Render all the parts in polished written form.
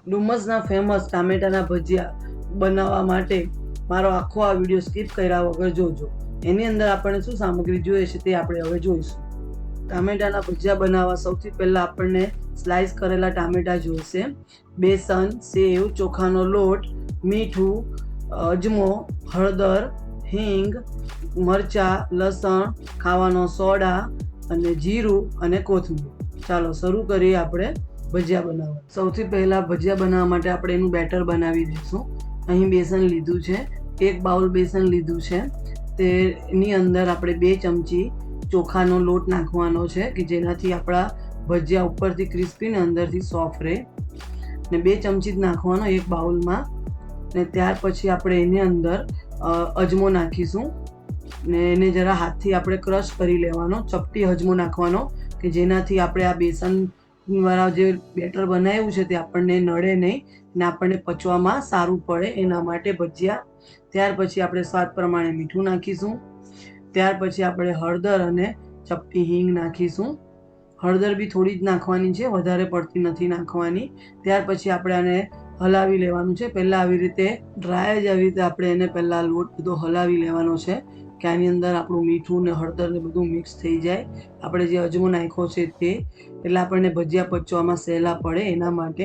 ડુમસના famous ટામેટાના ભજીયા બનાવવા માટે મારો આખો આ વિડીયો સ્કીપ કર્યા વગર જોજો. એની અંદર આપણને શું સામગ્રી જોઈએ છે તે આપણે હવે જોઈશું. ટામેટાના ભજીયા બનાવવા સૌથી પહેલાં આપણને સ્લાઇસ કરેલા ટામેટા જોઈશે, બેસન, સેવ, ચોખાનો લોટ, મીઠું, અજમો, હળદર, હિંગ, મરચાં, લસણ, ખાવાનો સોડા અને જીરું અને કોથમીર. ચાલો શરૂ કરીએ આપણે ભજીયા બનાવવા. સૌથી પહેલાં ભજીયા બનાવવા માટે આપણે એનું બેટર બનાવી દઈશું. અહીં બેસન લીધું છે, 1 બાઉલ બેસન લીધું છે. તેની અંદર આપણે 2 ચમચી ચોખાનો લોટ નાખવાનો છે કે જેનાથી આપણા ભજીયા ઉપરથી ક્રિસ્પી ને અંદરથી સોફ્ટ રહે. ને 2 ચમચી જ નાખવાનો 1 બાઉલમાં. ને ત્યાર પછી આપણે એની અંદર અજમો નાખીશું ને એને જરા હાથથી આપણે ક્રશ કરી લેવાનો, ચપટી અજમો નાખવાનો કે જેનાથી આપણે આ બેસન વાળા જે બેટર બનાવ્યું છે તે આપણને નડે નહીં ને આપણને પચવામાં સારું પડે એના માટે ભજીયા. ત્યાર પછી આપણે સ્વાદ પ્રમાણે મીઠું નાખીશું. ત્યાર પછી આપણે હળદર અને ચપટી હિંગ નાખીશું. હળદર બી થોડી જ નાખવાની છે, વધારે પડતી નથી નાખવાની. ત્યાર પછી આપણે આને હલાવી લેવાનું છે. પહેલાં આવી રીતે ડ્રાય જ આવી રીતે આપણે એને પહેલાં લોટ બધો હલાવી લેવાનો છે કે આની અંદર આપણું મીઠું ને હળદર ને બધું મિક્સ થઈ જાય. આપણે જે અજમો નાખ્યો છે તે, એટલે આપણને ભજીયા પચવામાં સહેલા પડે એના માટે.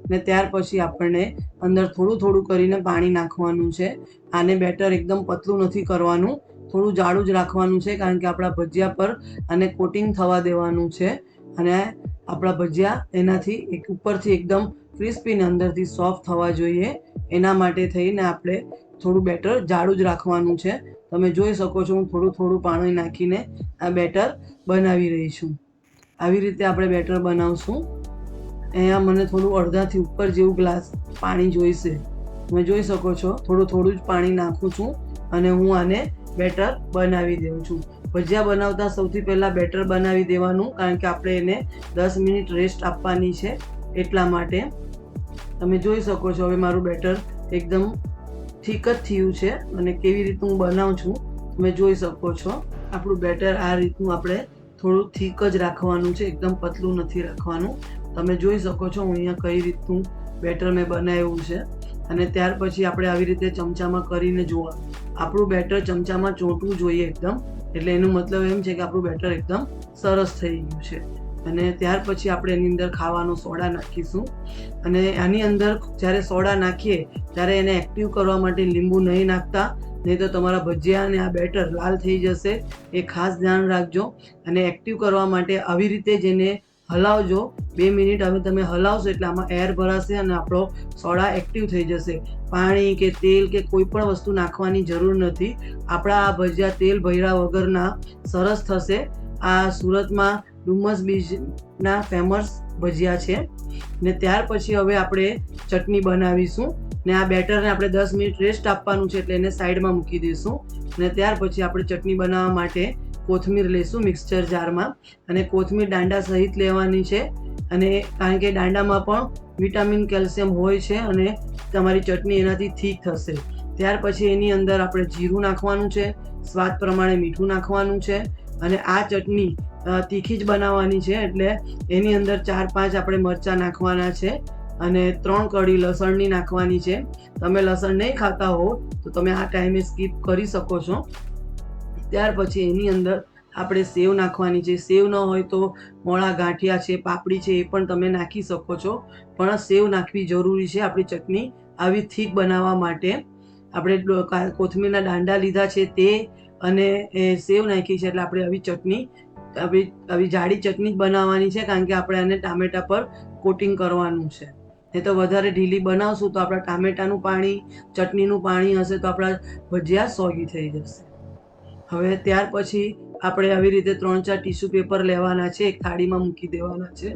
ને ત્યાર પછી આપણને અંદર થોડું થોડું કરીને પાણી નાખવાનું છે. આને બેટર એકદમ પતલું નથી કરવાનું, થોડું જાડું જ રાખવાનું છે કારણ કે આપણા ભજીયા પર આને કોટિંગ થવા દેવાનું છે અને આપણા ભજીયા એનાથી એક ઉપરથી એકદમ ક્રિસ્પી ને અંદરથી સોફ્ટ થવા જોઈએ. એના માટે થઈને આપણે થોડું બેટર જાડું જ રાખવાનું છે. તમે જોઈ શકો છો હું થોડું થોડું પાણી નાખીને આ બેટર બનાવી રહી છું. આવી રીતે આપણે બેટર બનાવશું. અહીંયા મને થોડું અડધાથી ઉપર જેવું ગ્લાસ પાણી જોઈશે. તમે જોઈ શકો છો થોડું થોડું જ પાણી નાખું છું અને હું આને બેટર બનાવી દઉં છું. ભજીયા બનાવતા સૌથી પહેલાં બેટર બનાવી દેવાનું કારણ કે આપણે એને 10 મિનિટ રેસ્ટ આપવાની છે એટલા માટે. તમે જોઈ શકો છો હવે મારું બેટર એકદમ ઠીક જ થયું છે અને કેવી રીતનું હું બનાવું છું તમે જોઈ શકો છો. આપણું બેટર આ રીતનું આપણે થોડું ઠીક જ રાખવાનું છે, એકદમ પતલું નથી રાખવાનું. તમે જોઈ શકો છો હું અહીંયા કઈ રીતનું બેટર મેં બનાવ્યું છે. અને ત્યાર પછી આપણે આવી રીતે ચમચામાં કરીને જોવા, આપણું બેટર ચમચામાં ચોંટવું જોઈએ એકદમ, એટલે એનો મતલબ એમ છે કે આપણું બેટર એકદમ સરસ થઈ ગયું છે. અને ત્યાર પછી આપણે એની અંદર ખાવાનો સોડા નાખીશું. અને આની અંદર જ્યારે સોડા નાખીએ ત્યારે એને એક્ટિવ કરવા માટે લીંબુ નહીં નાખતા, નહીં તો તમારા ભજીયા અને આ બેટર લાલ થઈ જશે. એ ખાસ ધ્યાન રાખજો. અને એક્ટિવ કરવા માટે આવી રીતે જ એને હલાવજો. 2 મિનિટ હવે તમે હલાવશો એટલે આમાં એર ભરાશે અને આપણો સોડા એક્ટિવ થઈ જશે. પાણી કે તેલ કે કોઈ પણ વસ્તુ નાખવાની જરૂર નથી. આપણા આ ભજીયા તેલ ભર્યા વગરના સરસ થશે. આ સુરતમાં ડુમસ બીચના ફેમસ ભજીયા છે. ને ત્યાર પછી હવે આપણે ચટણી બનાવીશું. ને આ બેટરને આપણે 10 મિનિટ રેસ્ટ આપવાનું છે એટલે એને સાઈડમાં મૂકી દઈશું. અને ત્યાર પછી આપણે ચટણી બનાવવા માટે કોથમીર લઈશું મિક્સચર જારમાં. અને કોથમીર દાંડા સહિત લેવાની છે અને કારણ કે દાંડામાં પણ વિટામિન કેલ્શિયમ હોય છે અને તમારી ચટણી એનાથી ઠીક થશે. ત્યાર પછી એની અંદર આપણે જીરું નાખવાનું છે, સ્વાદ પ્રમાણે મીઠું નાખવાનું છે. અને આ ચટણી તીખી જ બનાવવાની છે એટલે એની અંદર 4-5 આપણે મરચાં નાખવાના છે અને 3 કળી લસણની નાખવાની છે. તમે લસણ નહીં ખાતા હો તો તમે આ ટાઈમે સ્કીપ કરી શકો છો. ત્યાર પછી એની અંદર આપણે સેવ નાખવાની છે. સેવ ન હોય તો મોળા ગાંઠિયા છે, પાપડી છે, એ પણ તમે નાખી શકો છો, પણ સેવ નાખવી જરૂરી છે આપણી ચટણી આવી થીક બનાવવા માટે. આપણે કોથમીરના દાંડા લીધા છે તે અને સેવ નાખી છે એટલે આપણે આવી ચટણી આવી જાડી ચટણી જ બનાવવાની છે કારણ કે આપણે આને ટામેટા પર કોટિંગ કરવાનું છે. નહીં તો વધારે ઢીલી બનાવશું તો આપણા ટામેટાનું પાણી, ચટણીનું પાણી હશે તો આપણા ભજીયા સોગી થઈ જશે. હવે ત્યાર પછી આપણે આવી રીતે 3-4 ટીશ્યુ પેપર લેવાના છે, એક થાળીમાં મૂકી દેવાના છે.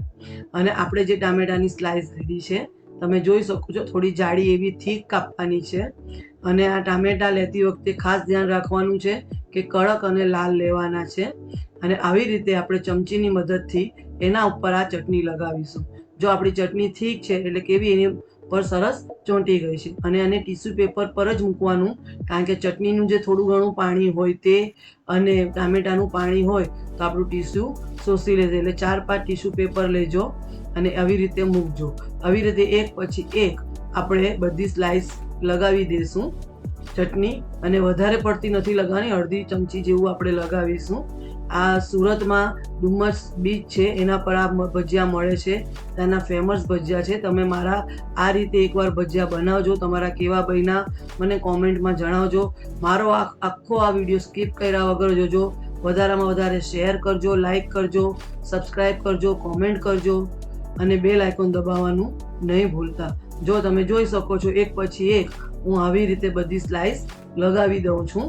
અને આપણે જે ટામેટાની સ્લાઇસ લીધી છે તમે જોઈ શકો છો થોડી જાડી એવી થીક કાપવાની છે. અને આ ટામેટા લેતી વખતે ખાસ ધ્યાન રાખવાનું છે કે કડક અને લાલ લેવાના છે. અને આવી રીતે આપણે ચમચીની મદદથી એના ઉપર આ ચટણી લગાવીશું. જો આપણી ચટણી ઠીક છે એટલે કેવી એની પર સરસ ચોંટી ગઈ છે. અને આને ટીશ્યુ પેપર પર જ મૂકવાનું, કારણ કે ચટણીનું જે થોડું ઘણું પાણી હોય તે અને ટામેટાનું પાણી હોય તો આપણું ટીશ્યુ શોષી લેશે. એટલે 4-5 ટીશ્યુ પેપર લેજો અને આવી રીતે મૂકજો. આવી રીતે એક પછી એક આપણે બધી સ્લાઇસ લગાવી દઈશું ચટણી, અને વધારે પડતી નથી લગાવવાની, અડધી ચમચી જેવું આપણે લગાવીશું. આ સુરતમાં ડુમસ બીચ છે એના પર આ ભજીયા મળે છે, ત્યાંના ફેમસ ભજીયા છે. તમે મારા આ રીતે એકવાર ભજીયા બનાવજો, તમારા કેવા બન્યા મને કોમેન્ટમાં જણાવજો. મારો આખો આ વિડીયો સ્કીપ કર્યા વગર જોજો. વધારેમાં વધારે શેર કરજો, લાઈક કરજો, સબસ્ક્રાઈબ કરજો, કોમેન્ટ કરજો અને બેલ આઇકોન દબાવવાનું નહીં ભૂલતા. જો તમે જોઈ શકો છો એક પછી એક હું આવી રીતે બધી સ્લાઇસ લગાવી દઉં છું.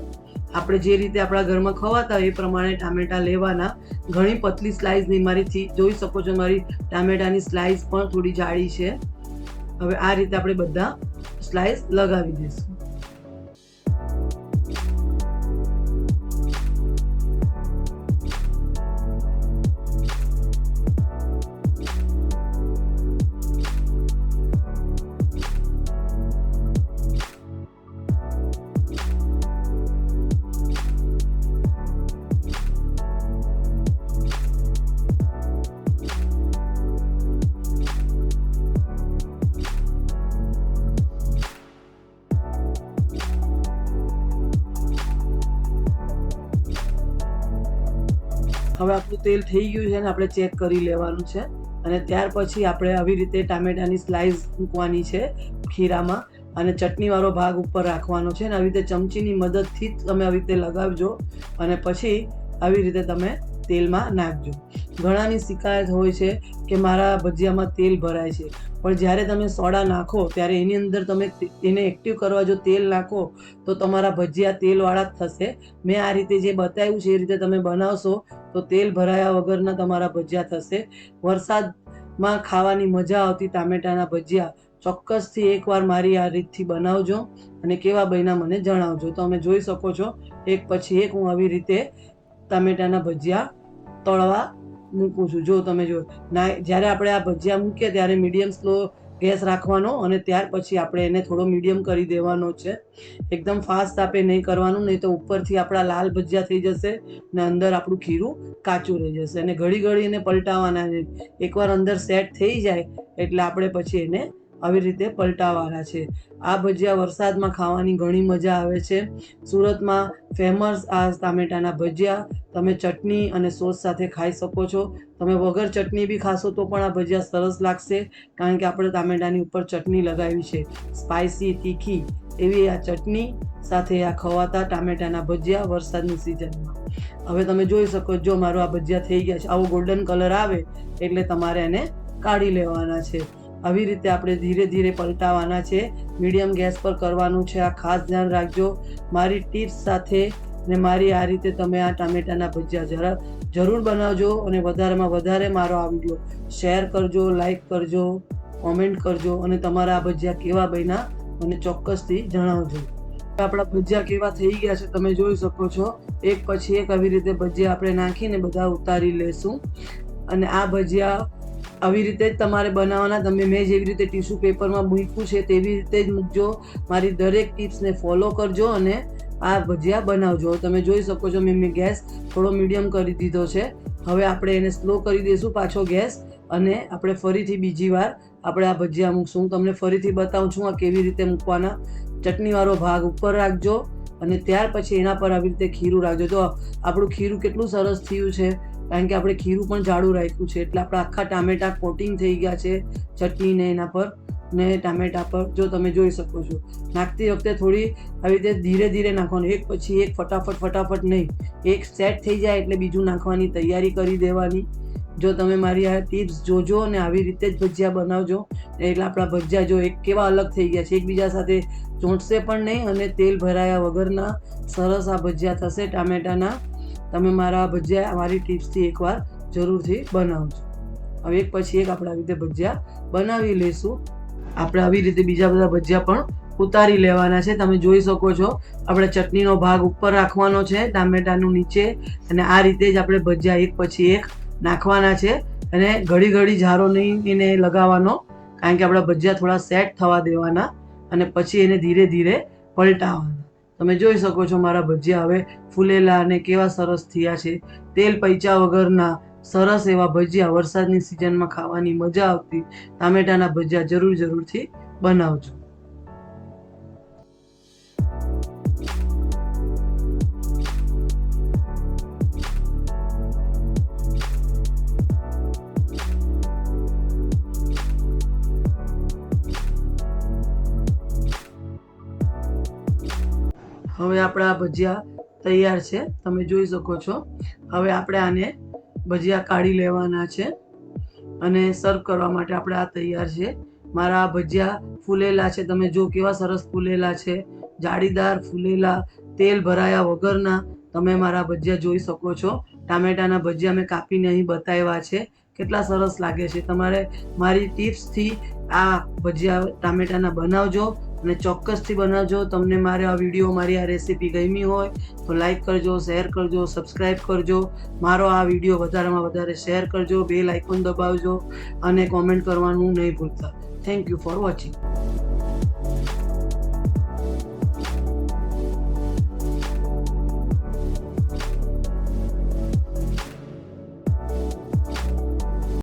આપણે જે રીતે આપણા ઘરમાં ખવાતા એ પ્રમાણે ટામેટા લેવાના. ઘણી પતલી સ્લાઇસ નહીં, મારીથી જોઈ શકો છો મારી ટામેટાની સ્લાઇસ પણ થોડી જાડી છે. હવે આ રીતે આપણે બધા સ્લાઇસ લગાવી દઈશું. હવે આપણું તેલ થઈ ગયું છે ને આપણે ચેક કરી લેવાનું છે. અને ત્યાર પછી આપણે આવી રીતે ટામેટાની સ્લાઇસ મૂકવાની છે ખીરામાં, અને ચટણીવાળો ભાગ ઉપર રાખવાનો છે. અને આવી રીતે ચમચીની મદદથી જ તમે આવી રીતે લગાવજો અને પછી આવી રીતે તમે તેલમાં નાખજો. ઘણાની શિકાયત હોય છે કે મારા ભજીયામાં તેલ ભરાય છે, પણ જ્યારે તમે સોડા નાખો ત્યારે એની અંદર તમે એને એક્ટિવ કરવા જો તેલ નાખો તો તમારા ભજીયા તેલવાળા જ થશે. મેં આ રીતે જે બતાવ્યું છે એ રીતે તમે બનાવશો તો તેલ ભરાયા વગરના તમારા ભજીયા થશે. વરસાદમાં ખાવાની મજા આવતી ટામેટાના ભજીયા ચોક્કસથી એકવાર મારી આ રીતથી બનાવજો અને કેવા બન્યા મને જણાવજો. તો તમે જોઈ શકો છો એક પછી એક હું આવી રીતે ટામેટાના ભજીયા તળવા મૂકું છું. જો તમે જો ના, જ્યારે આપણે આ ભજીયા મૂકીએ ત્યારે મીડિયમ સ્લો ગેસ રાખવાનો અને ત્યાર પછી આપણે એને થોડો મીડિયમ કરી દેવાનો છે. એકદમ ફાસ્ટ આપણે નહીં કરવાનું, નહીં તો ઉપરથી આપણા લાલ ભજીયા થઈ જશે ને અંદર આપણું ખીરું કાચું રહી જશે. અને ઘડી ઘડી એને પલટાવવાના છે. એકવાર અંદર સેટ થઈ જાય એટલે આપણે પછી એને આવી રીતે પલટાવવાના છે. આ ભજીયા વરસાદમાં ખાવાની ઘણી મજા આવે છે. સુરતમાં ફેમસ આ ટામેટાના ભજીયા તમે ચટણી અને સોસ સાથે ખાઈ શકો છો. તમે વગર ચટણી બી ખાશો તો પણ આ ભજીયા સરસ લાગશે, કારણ કે આપણે ટામેટાની ઉપર ચટણી લગાવી છે, સ્પાઇસી તીખી એવી આ ચટણી સાથે આ ખવાતા ટામેટાના ભજીયા વરસાદની સિઝનમાં. હવે તમે જોઈ શકો જો મારું આ ભજીયા થઈ ગયા છે. આવો ગોલ્ડન કલર આવે એટલે તમારે એને કાઢી લેવાના છે. આવી રીતે આપણે ધીરે ધીરે પલટાવવાના છે, મીડિયમ ગેસ પર કરવાનું છે. આ ખાસ ધ્યાન રાખજો. મારી ટિપ્સ સાથે ને મારી આ રીતે તમે આ ટામેટાના ભજીયા જરૂર બનાવજો અને વધારેમાં વધારે મારો આ વિડીયો શેર કરજો, લાઈક કરજો, કોમેન્ટ કરજો અને તમારા આ ભજીયા કેવા બન્યા મને ચોક્કસથી જણાવજો. આપણા ભજીયા કેવા થઈ ગયા છે તમે જોઈ શકો છો. એક પછી એક આવી રીતે ભજીયા આપણે નાખીને બધા ઉતારી લેશું. અને આ ભજીયા આવી રીતે જ તમારે બનાવવાના. તમે મેં જેવી રીતે ટીશ્યુ પેપરમાં મૂક્યું છે તેવી રીતે જ મૂકજો. મારી દરેક ટિપ્સને ફોલો કરજો અને આ ભજીયા બનાવજો. તમે જોઈ શકો છો મેં ગેસ થોડો મીડિયમ કરી દીધો છે. હવે આપણે એને સ્લો કરી દઈશું પાછો ગેસ, અને આપણે ફરીથી બીજી વાર આપણે આ ભજીયા મૂકશું. હું તમને ફરીથી બતાવું છું આ કેવી રીતે મૂકવાના. ચટણીવાળો ભાગ ઉપર રાખજો અને ત્યાર પછી એના પર આવી રીતે ખીરું રાખજો. તો આપણું ખીરું કેટલું સરસ થયું છે, કારણ કે આપણે ખીરું પણ જાડું રાખ્યું છે એટલે આપણા આખા ટામેટા કોટિંગ થઈ ગયા છે ચટણીને એના પર ને ટામેટા પર. જો તમે જોઈ શકો છો નાખતી વખતે થોડી આવી રીતે ધીરે ધીરે નાખવાનું, એક પછી એક ફટાફટ નહીં. એક સેટ થઈ જાય એટલે બીજું નાખવાની તૈયારી કરી દેવાની. જો તમે મારી આ ટિપ્સ જોજો અને આવી રીતે જ ભજીયા બનાવજો એટલે આપણા ભજીયા જો એક કેવા અલગ થઈ ગયા છે, એકબીજા સાથે ચોંટશે પણ નહીં અને તેલ ભરાયા વગરના સરસ આ ભજીયા થશે ટામેટાના. તમે મારા ભજીયા મારી ટિપ્સથી એકવાર જરૂરથી બનાવજો. હવે એક પછી એક આપણે આવી રીતે ભજીયા બનાવી લઈશું. આપણે આવી રીતે બીજા બધા ભજીયા પણ ઉતારી લેવાના છે. તમે જોઈ શકો છો આપણે ચટણીનો ભાગ ઉપર રાખવાનો છે, ટામેટાનું નીચે, અને આ રીતે જ આપણે ભજીયા એક પછી એક નાખવાના છે. અને ઘડી ઘડી ઝારો નહીં એને લગાવવાનો, કારણ કે આપણા ભજીયા થોડા સેટ થવા દેવાના અને પછી એને ધીરે ધીરે પલટાવવાના. તમે જોઈ શકો છો મારા ભજીયા હવે ફૂલેલા અને કેવા સરસ થયા છે. તેલ પૈચા વગરના સરસ એવા ભજીયા વરસાદની સિઝનમાં ખાવાની મજા આવતી ટામેટાના ભજીયા જરૂરથી બનાવજો. હવે આપણા ભજીયા તૈયાર છે, તમે જોઈ શકો છો. હવે આપણે આને ભજીયા કાઢી લેવાના છે અને સર્વ કરવા માટે આપણે આ તૈયાર છે. મારા ભજીયા ફૂલેલા છે, તમે જો કેવા સરસ ફૂલેલા છે, જાળીદાર ફૂલેલા, તેલ ભરાયા વગરના તમે મારા ભજીયા જોઈ શકો છો. ટામેટાના ભજીયા મેં કાપીને અહીં બતાવ્યા છે, કેટલા સરસ લાગે છે. તમારે મારી ટિપ્સથી આ ભજીયા ટામેટાના બનાવજો અને ચોક્કસથી બનાવજો. તમને મારે આ વિડીયો, મારી આ રેસીપી ગમી હોય તો લાઈક કરજો, શેર કરજો, સબસ્ક્રાઈબ કરજો. મારો આ વિડીયો વધારેમાં વધારે શેર કરજો, બેલ આઇકોન દબાવજો અને કોમેન્ટ કરવાનું નહીં ભૂલતા. Thank you for watching.